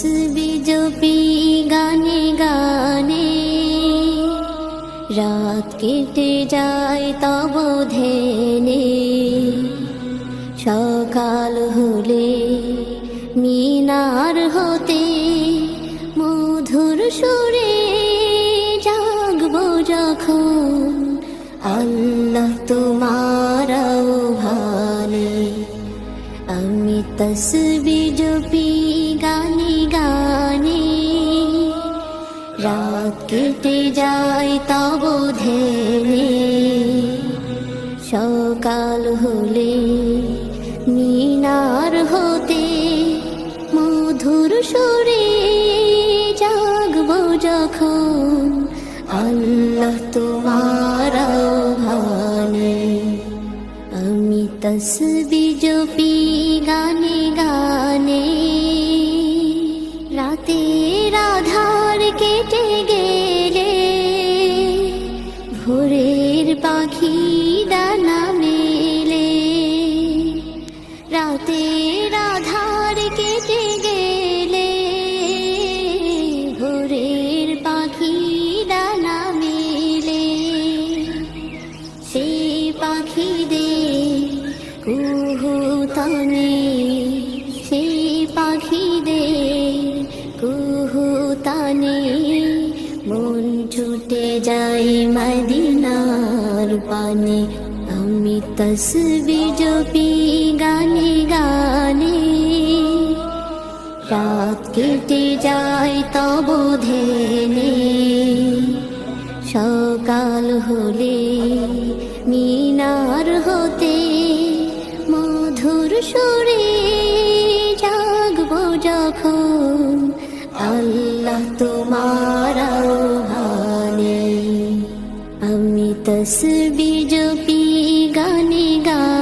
তসবি জপি গানে গানে, রাত কেটে যায় তব ধ্যানে। সকাল হলে মিনার হতে মধুর সুরে জাগবো যখন, আল্লাহ তোমার আহ্বানে। আমি তসবি জপি গানে গানে, রাত কেটে যায় তব ধ্যানে। সকাল হলে মিনার হতে মধুর সুরে জাগবো যখন, আল্লাহ তোমার আহ্বানে। আমি তসবি জপি গানে গানে, রাতের আধার কেটে গেলে ভোরের পাখি ডানা মেলে। রাতের আধার কেটে গেলে ভোরের পাখি ডানা মেলে। সেই পাখিদের কুহুতানে, সেই পাখিদের কুহুতানে মন ছুটে যায় মদিনার পানে। আমি তসবি জপি গানে গানে, রাত কেটে যায় তব ধ্যানে। সকাল হলে মিনার হতে মধুর সুরে জাগবো যখন, আল্লাহ তোমার আহ্বানে। আমি তসবি জপি গানে গানে।